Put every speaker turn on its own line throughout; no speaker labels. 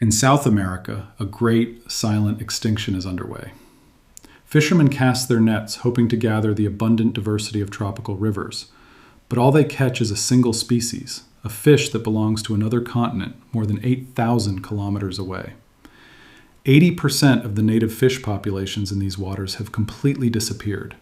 In South America, a great, silent extinction is underway. Fishermen cast their nets hoping to gather the abundant diversity of tropical rivers, but all they catch is a single species, a fish that belongs to another continent more than 8,000 kilometers away. 80% of the native fish populations in these waters have completely disappeared.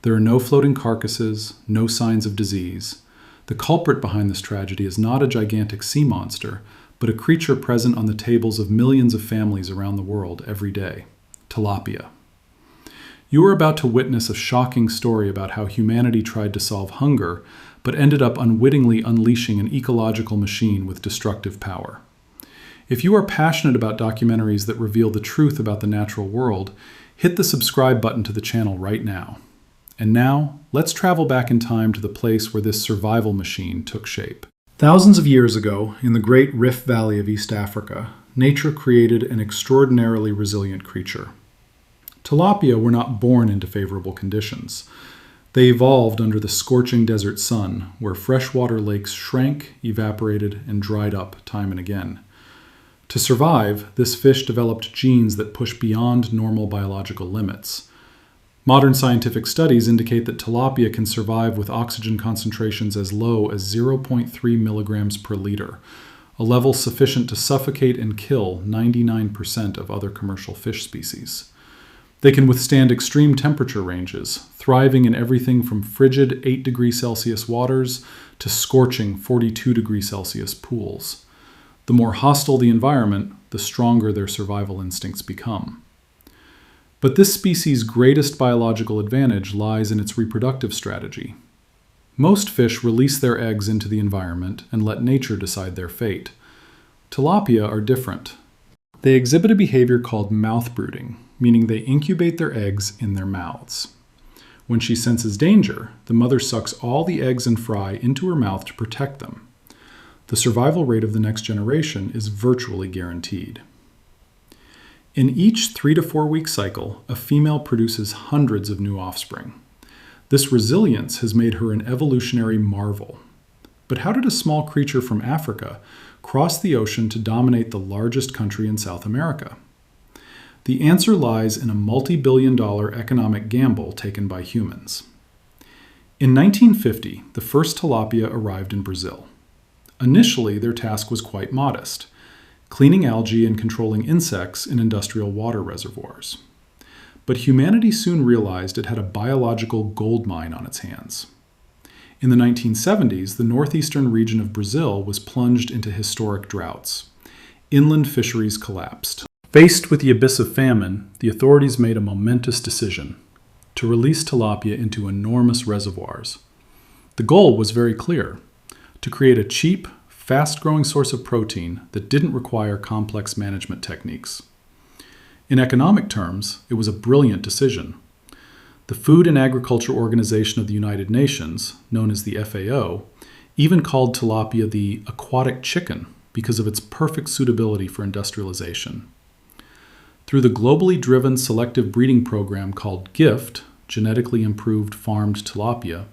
There are no floating carcasses, no signs of disease. The culprit behind this tragedy is not a gigantic sea monster, but a creature present on the tables of millions of families around the world every day: tilapia. You are about to witness a shocking story about how humanity tried to solve hunger, but ended up unwittingly unleashing an ecological machine with destructive power. If you are passionate about documentaries that reveal the truth about the natural world, hit the subscribe button to the channel right now. And now, let's travel back in time to the place where this survival machine took shape. Thousands of years ago, in the great Rift Valley of East Africa, nature created an extraordinarily resilient creature. Tilapia were not born into favorable conditions. They evolved under the scorching desert sun, where freshwater lakes shrank, evaporated, and dried up time and again. To survive, this fish developed genes that push beyond normal biological limits. Modern scientific studies indicate that tilapia can survive with oxygen concentrations as low as 0.3 milligrams per liter, a level sufficient to suffocate and kill 99% of other commercial fish species. They can withstand extreme temperature ranges, thriving in everything from frigid 8 degrees Celsius waters to scorching 42 degrees Celsius pools. The more hostile the environment, the stronger their survival instincts become. But this species' greatest biological advantage lies in its reproductive strategy. Most fish release their eggs into the environment and let nature decide their fate. Tilapia are different. They exhibit a behavior called mouth brooding, meaning they incubate their eggs in their mouths. When she senses danger, the mother sucks all the eggs and fry into her mouth to protect them. The survival rate of the next generation is virtually guaranteed. In each 3 to 4 week cycle, a female produces hundreds of new offspring. This resilience has made her an evolutionary marvel. But how did a small creature from Africa cross the ocean to dominate the largest country in South America? The answer lies in a multi-billion-dollar economic gamble taken by humans. In 1950, the first tilapia arrived in Brazil. Initially, their task was quite modest: cleaning algae and controlling insects in industrial water reservoirs. But humanity soon realized it had a biological gold mine on its hands. In the 1970s, the northeastern region of Brazil was plunged into historic droughts. Inland fisheries collapsed. Faced with the abyss of famine, the authorities made a momentous decision: to release tilapia into enormous reservoirs. The goal was very clear: to create a cheap, fast-growing source of protein that didn't require complex management techniques. In economic terms, it was a brilliant decision. The Food and Agriculture Organization of the United Nations, known as the FAO, even called tilapia the aquatic chicken because of its perfect suitability for industrialization. Through the globally driven selective breeding program called GIFT, Genetically Improved Farmed Tilapia,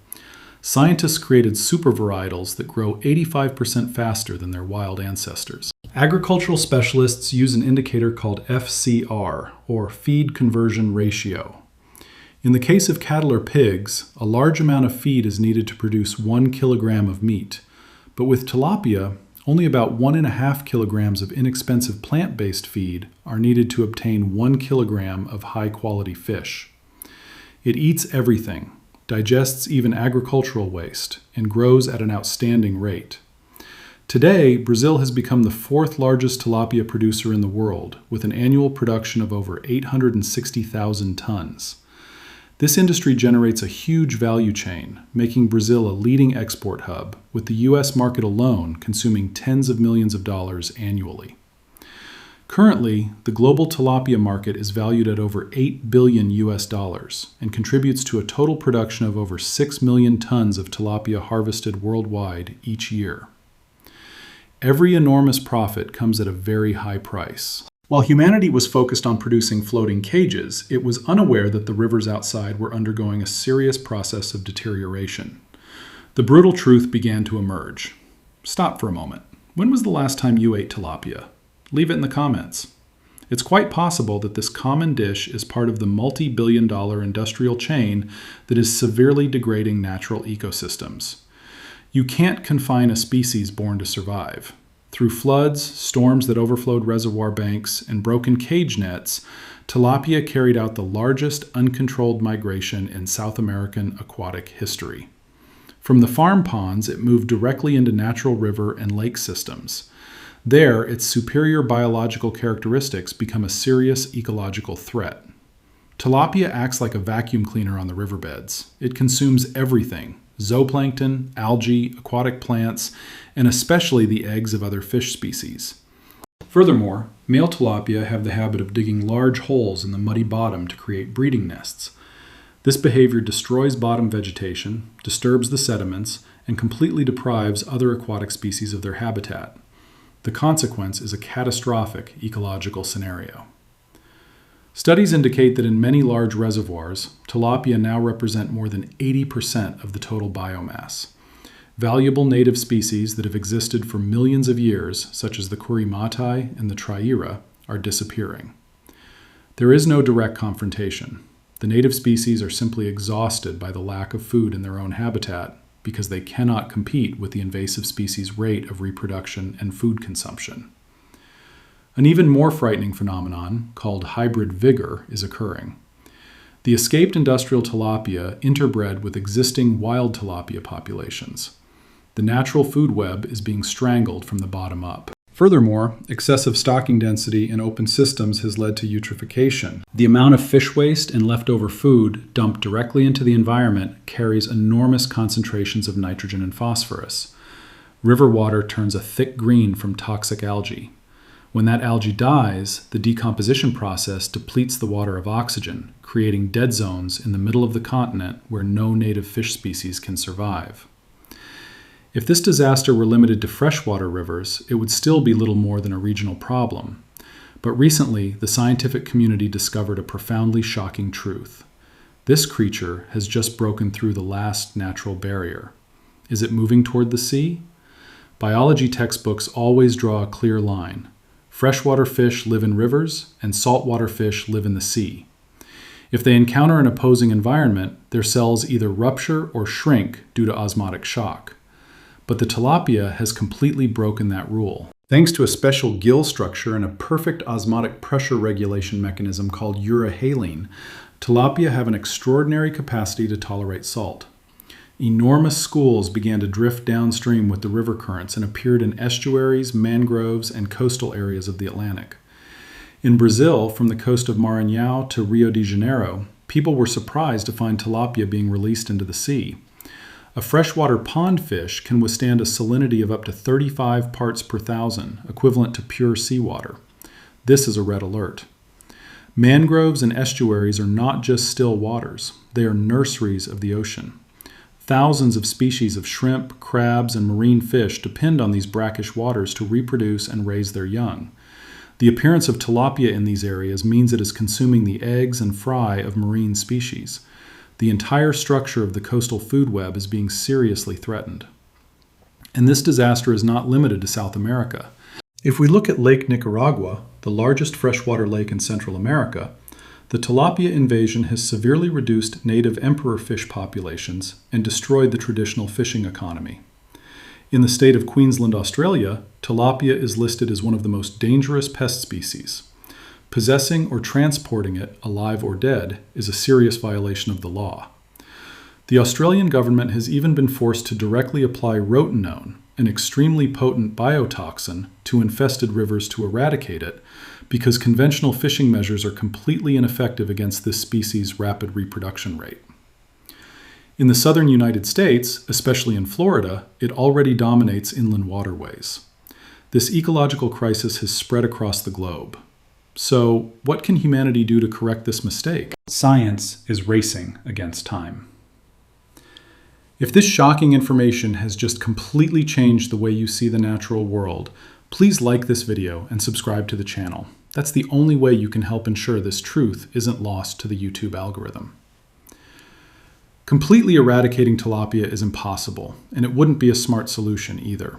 scientists created super varietals that grow 85% faster than their wild ancestors. Agricultural specialists use an indicator called FCR, or feed conversion ratio. In the case of cattle or pigs, a large amount of feed is needed to produce 1 kilogram of meat, but with tilapia, only about 1.5 kilograms of inexpensive plant-based feed are needed to obtain 1 kilogram of high-quality fish. It eats everything, digests even agricultural waste, and grows at an outstanding rate. Today, Brazil has become the 4th largest tilapia producer in the world, with an annual production of over 860,000 tons. This industry generates a huge value chain, making Brazil a leading export hub, with the U.S. market alone consuming tens of millions of dollars annually. Currently, the global tilapia market is valued at over $8 billion and contributes to a total production of over 6 million tons of tilapia harvested worldwide each year. Every enormous profit comes at a very high price. While humanity was focused on producing floating cages, it was unaware that the rivers outside were undergoing a serious process of deterioration. The brutal truth began to emerge. Stop for a moment. When was the last time you ate tilapia? Leave it in the comments. It's quite possible that this common dish is part of the multi-billion-dollar industrial chain that is severely degrading natural ecosystems. You can't confine a species born to survive. Through floods, storms that overflowed reservoir banks, and broken cage nets, tilapia carried out the largest uncontrolled migration in South American aquatic history. From the farm ponds, it moved directly into natural river and lake systems. There, its superior biological characteristics become a serious ecological threat. Tilapia acts like a vacuum cleaner on the riverbeds. It consumes everything: zooplankton, algae, aquatic plants, and especially the eggs of other fish species. Furthermore, male tilapia have the habit of digging large holes in the muddy bottom to create breeding nests. This behavior destroys bottom vegetation, disturbs the sediments, and completely deprives other aquatic species of their habitat. The consequence is a catastrophic ecological scenario. Studies indicate that in many large reservoirs, tilapia now represent more than 80% of the total biomass. Valuable native species that have existed for millions of years, such as the Kurimatai and the Triera, are disappearing. There is no direct confrontation. The native species are simply exhausted by the lack of food in their own habitat, because they cannot compete with the invasive species' rate of reproduction and food consumption. An even more frightening phenomenon, called hybrid vigor, is occurring. The escaped industrial tilapia interbred with existing wild tilapia populations. The natural food web is being strangled from the bottom up. Furthermore, excessive stocking density in open systems has led to eutrophication. The amount of fish waste and leftover food dumped directly into the environment carries enormous concentrations of nitrogen and phosphorus. River water turns a thick green from toxic algae. When that algae dies, the decomposition process depletes the water of oxygen, creating dead zones in the middle of the continent where no native fish species can survive. If this disaster were limited to freshwater rivers, it would still be little more than a regional problem. But recently, the scientific community discovered a profoundly shocking truth. This creature has just broken through the last natural barrier. Is it moving toward the sea? Biology textbooks always draw a clear line. Freshwater fish live in rivers, and saltwater fish live in the sea. If they encounter an opposing environment, their cells either rupture or shrink due to osmotic shock. But the tilapia has completely broken that rule. Thanks to a special gill structure and a perfect osmotic pressure regulation mechanism called urohaline, tilapia have an extraordinary capacity to tolerate salt. Enormous schools began to drift downstream with the river currents and appeared in estuaries, mangroves, and coastal areas of the Atlantic. In Brazil, from the coast of Maranhão to Rio de Janeiro, people were surprised to find tilapia being released into the sea. A freshwater pond fish can withstand a salinity of up to 35 parts per thousand, equivalent to pure seawater. This is a red alert. Mangroves and estuaries are not just still waters. They are nurseries of the ocean. Thousands of species of shrimp, crabs, and marine fish depend on these brackish waters to reproduce and raise their young. The appearance of tilapia in these areas means it is consuming the eggs and fry of marine species. The entire structure of the coastal food web is being seriously threatened. And this disaster is not limited to South America. If we look at Lake Nicaragua, the largest freshwater lake in Central America, the tilapia invasion has severely reduced native emperor fish populations and destroyed the traditional fishing economy. In the state of Queensland, Australia, tilapia is listed as one of the most dangerous pest species. Possessing or transporting it, alive or dead, is a serious violation of the law. The Australian government has even been forced to directly apply rotenone, an extremely potent biotoxin, to infested rivers to eradicate it, because conventional fishing measures are completely ineffective against this species' rapid reproduction rate. In the southern United States, especially in Florida, it already dominates inland waterways. This ecological crisis has spread across the globe. So, what can humanity do to correct this mistake? Science is racing against time. If this shocking information has just completely changed the way you see the natural world, please like this video and subscribe to the channel. That's the only way you can help ensure this truth isn't lost to the YouTube algorithm. Completely eradicating tilapia is impossible, and it wouldn't be a smart solution either.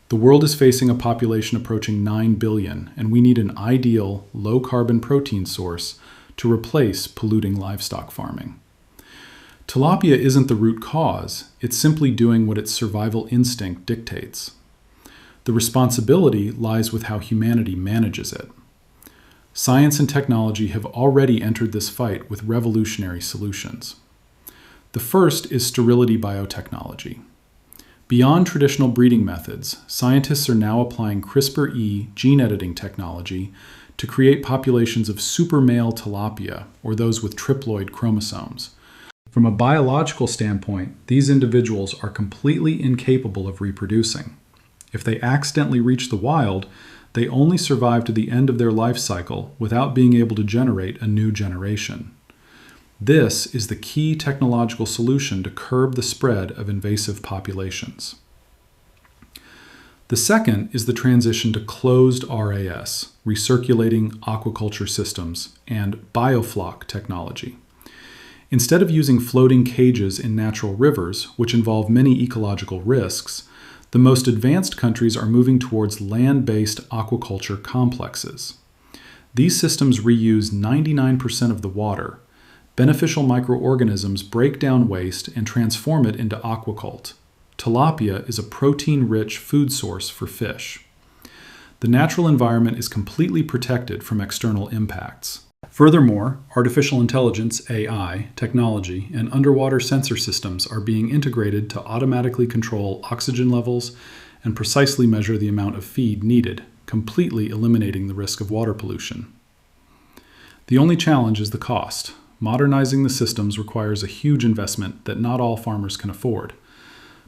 The world is facing a population approaching 9 billion, and we need an ideal, low-carbon protein source to replace polluting livestock farming. Tilapia isn't the root cause, it's simply doing what its survival instinct dictates. The responsibility lies with how humanity manages it. Science and technology have already entered this fight with revolutionary solutions. The first is sterility biotechnology. Beyond traditional breeding methods, scientists are now applying CRISPR-E gene editing technology to create populations of super male tilapia, or those with triploid chromosomes. From a biological standpoint, these individuals are completely incapable of reproducing. If they accidentally reach the wild, they only survive to the end of their life cycle without being able to generate a new generation. This is the key technological solution to curb the spread of invasive populations. The second is the transition to closed RAS, recirculating aquaculture systems, and biofloc technology. Instead of using floating cages in natural rivers, which involve many ecological risks, the most advanced countries are moving towards land-based aquaculture complexes. These systems reuse 99% of the water. Beneficial microorganisms break down waste and transform it into aquacult. Tilapia is a protein-rich food source for fish. The natural environment is completely protected from external impacts. Furthermore, artificial intelligence (AI) technology and underwater sensor systems are being integrated to automatically control oxygen levels and precisely measure the amount of feed needed, completely eliminating the risk of water pollution. The only challenge is the cost. Modernizing the systems requires a huge investment that not all farmers can afford.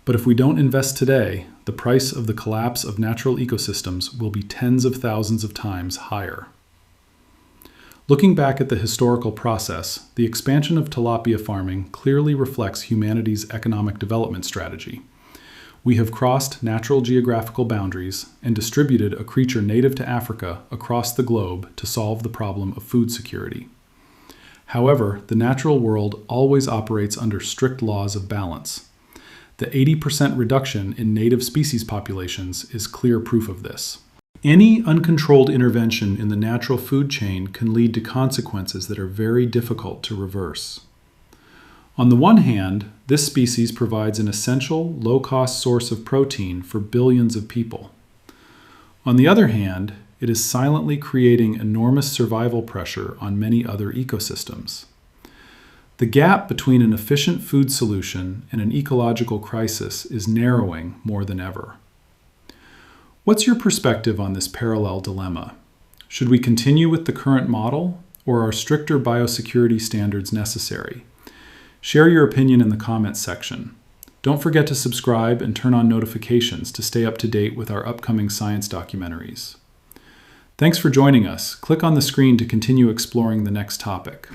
But if we don't invest today, the price of the collapse of natural ecosystems will be tens of thousands of times higher. Looking back at the historical process, the expansion of tilapia farming clearly reflects humanity's economic development strategy. We have crossed natural geographical boundaries and distributed a creature native to Africa across the globe to solve the problem of food security. However, the natural world always operates under strict laws of balance. The 80% reduction in native species populations is clear proof of this. Any uncontrolled intervention in the natural food chain can lead to consequences that are very difficult to reverse. On the one hand, this species provides an essential, low-cost source of protein for billions of people. On the other hand, it is silently creating enormous survival pressure on many other ecosystems. The gap between an efficient food solution and an ecological crisis is narrowing more than ever. What's your perspective on this parallel dilemma? Should we continue with the current model, or are stricter biosecurity standards necessary? Share your opinion in the comments section. Don't forget to subscribe and turn on notifications to stay up to date with our upcoming science documentaries. Thanks for joining us. Click on the screen to continue exploring the next topic.